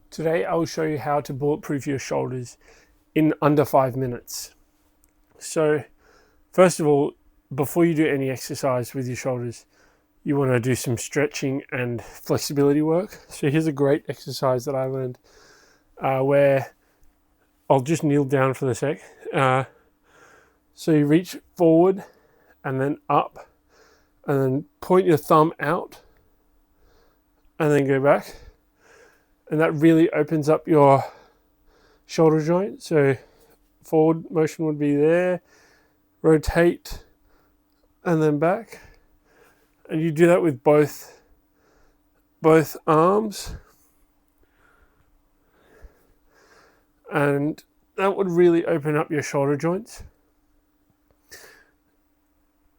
Today I will show you how to bulletproof your shoulders in under 5 minutes. So first of all, before you do any exercise with your shoulders, you want to do some stretching and flexibility work. So here's a great exercise that I learned where I'll just kneel down for a sec. So you reach forward and then up and then point your thumb out and then go back. And that really opens up your shoulder joint. So forward motion would be there, rotate, and then back. And you do that with both arms. And that would really open up your shoulder joints.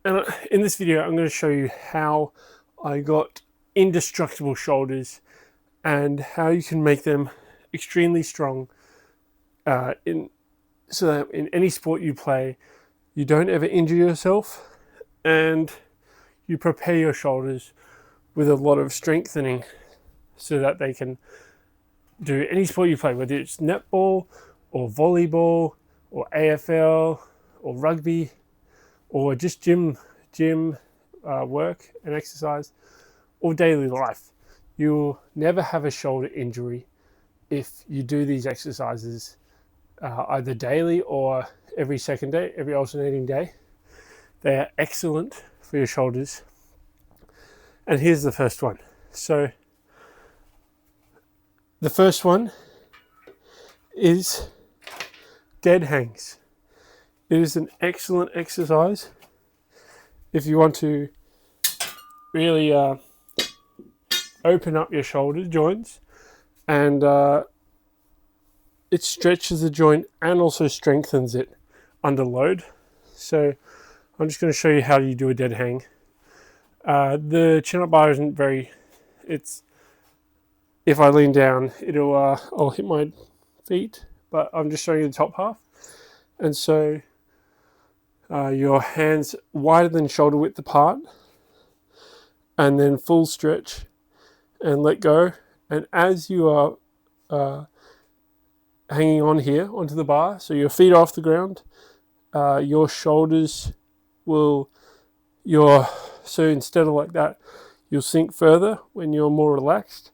And in this video, I'm going to show you how I got indestructible shoulders and how you can make them extremely strong so that in any sport you play, you don't ever injure yourself and you prepare your shoulders with a lot of strengthening so that they can do any sport you play, whether it's netball or volleyball or AFL or rugby or just gym work and exercise or daily life. You'll never have a shoulder injury if you do these exercises either daily or every second day, every alternating day. They are excellent for your shoulders. And here's the first one. So the first one is dead hangs. It is an excellent exercise if you want to really open up your shoulder joints, and it stretches the joint and also strengthens it under load. So I'm just going to show you how you do a dead hang. The chin-up bar isn't very, if I lean down, I'll hit my feet, but I'm just showing you the top half. And so your hands wider than shoulder width apart, and then full stretch and let go. And as you are hanging on here onto the bar, so your feet are off the ground, your shoulders will, so instead of like that, you'll sink further when you're more relaxed.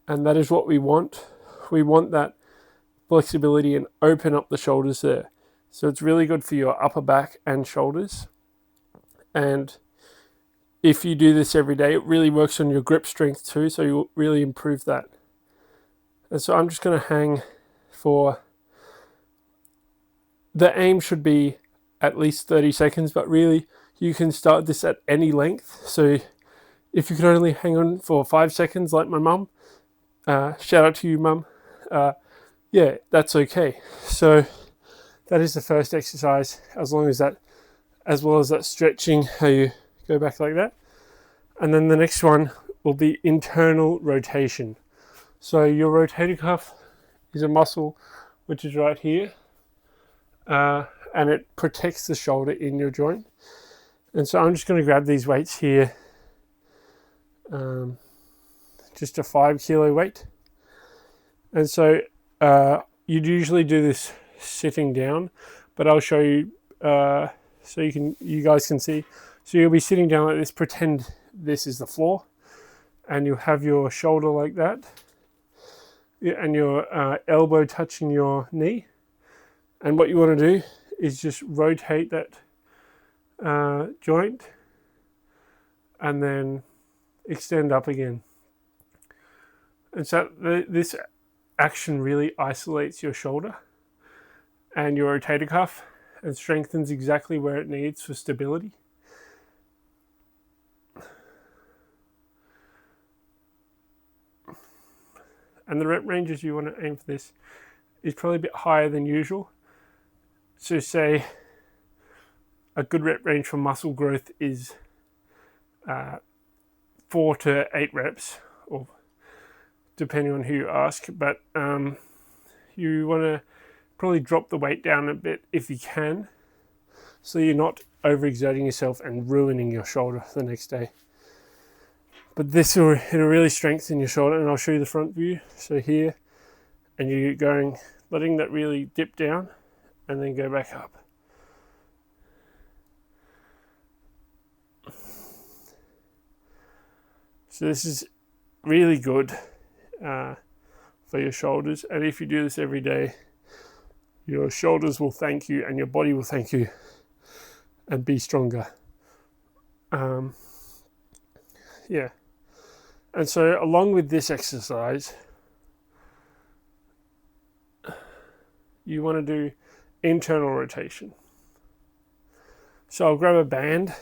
And that is what we want. We want that flexibility and open up the shoulders there. So it's really good for your upper back and shoulders. And if you do this every day, it really works on your grip strength too, so you'll really improve that. And so I'm just going to hang for, the aim should be at least 30 seconds, but really you can start this at any length. So if you can only hang on for 5 seconds like my mum, shout out to you, mum, yeah, that's okay. So that is the first exercise, as well as that stretching, how you go back like that. And then the next one will be internal rotation. So your rotator cuff is a muscle which is right here, and it protects the shoulder in your joint. And so I'm just going to grab these weights here, just a 5 kilo weight. And so you'd usually do this sitting down, but I'll show you so you guys can see. So you'll be sitting down like this, pretend this is the floor, and you'll have your shoulder like that, and your elbow touching your knee. And what you want to do is just rotate that joint and then extend up again. And so this action really isolates your shoulder and your rotator cuff and strengthens exactly where it needs for stability. And the rep ranges you want to aim for this is probably a bit higher than usual. So say a good rep range for muscle growth is 4 to 8 reps, or depending on who you ask. But you want to probably drop the weight down a bit if you can, so you're not overexerting yourself and ruining your shoulder the next day. But this will, it'll really strengthen your shoulder, and I'll show you the front view. So here, and you're going, letting that really dip down and then go back up. So this is really good for your shoulders, and if you do this every day, your shoulders will thank you and your body will thank you and be stronger. Yeah. And so along with this exercise, you want to do internal rotation. So I'll grab a band,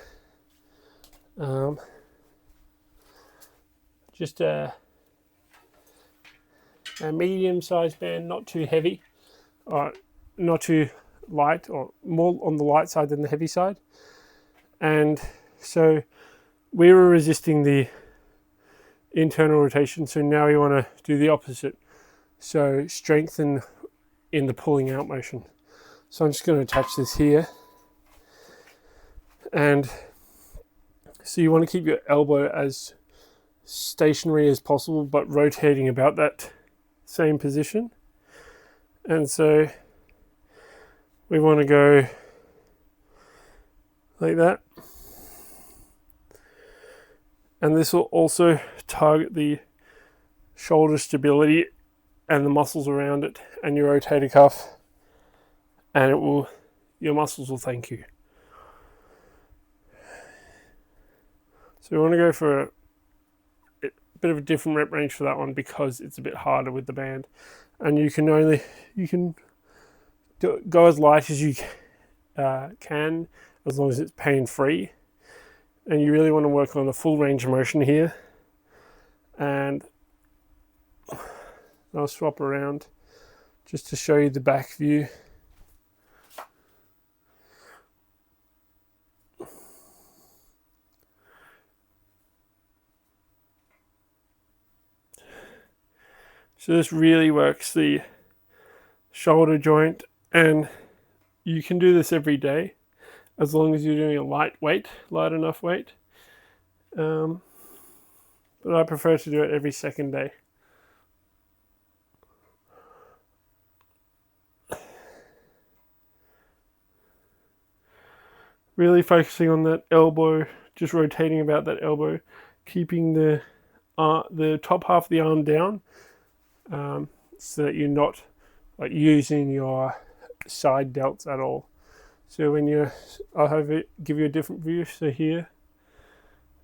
just a medium-sized band, not too heavy, not too light, or more on the light side than the heavy side. And so we were resisting the internal rotation, so now we want to do the opposite. So strengthen in the pulling out motion. So I'm just going to attach this here. And so you want to keep your elbow as stationary as possible, but rotating about that same position. And so we want to go like that. And this will also target the shoulder stability and the muscles around it and your rotator cuff, and your muscles will thank you. So we want to go for a bit of a different rep range for that one because it's a bit harder with the band, and you can go as light as you can, as long as it's pain free. And you really want to work on the full range of motion here. And I'll swap around just to show you the back view. So this really works the shoulder joint, and you can do this every day as long as you're doing a light enough weight. But I prefer to do it every second day. Really focusing on that elbow, just rotating about that elbow, keeping the top half of the arm down, so that you're not like using your side delts at all. So when I'll give you a different view. So here,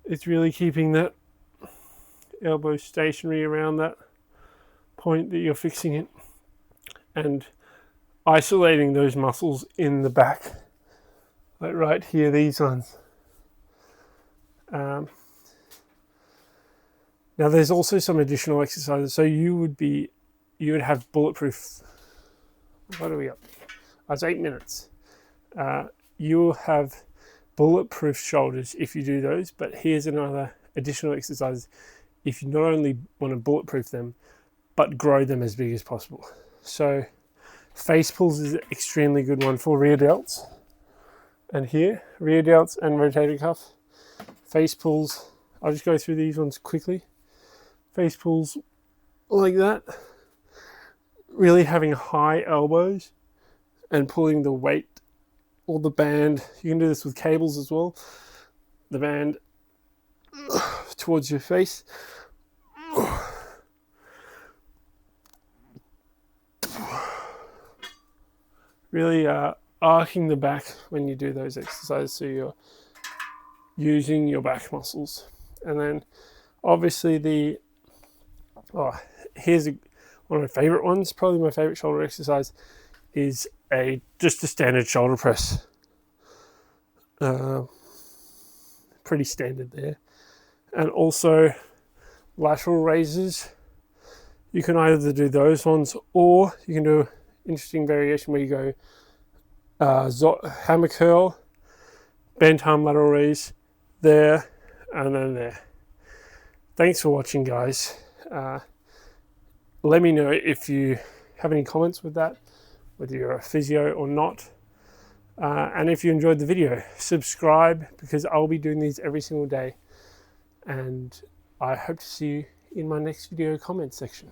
it's really keeping that elbow stationary around that point that you're fixing it, and isolating those muscles in the back, like right here, these ones. Now there's also some additional exercises. So you would have bulletproof. What are we up? It's 8 minutes. You'll have bulletproof shoulders if you do those, but here's another additional exercise if you not only want to bulletproof them, but grow them as big as possible. So face pulls is an extremely good one for rear delts. And here, rear delts and rotator cuff. Face pulls, I'll just go through these ones quickly. Face pulls like that, really having high elbows and pulling the weight or the band. You can do this with cables as well. The band towards your face. Really arcing the back when you do those exercises, so you're using your back muscles. And then obviously here's one of my favorite ones, probably my favorite shoulder exercise, is just a standard shoulder press. Pretty standard there. And also lateral raises. You can either do those ones, or you can do an interesting variation where you go hammer curl, bent arm lateral raise, there, and then there. Thanks for watching, guys. Let me know if you have any comments with that, whether you're a physio or not. And if you enjoyed the video, subscribe, because I'll be doing these every single day. And I hope to see you in my next video comment section.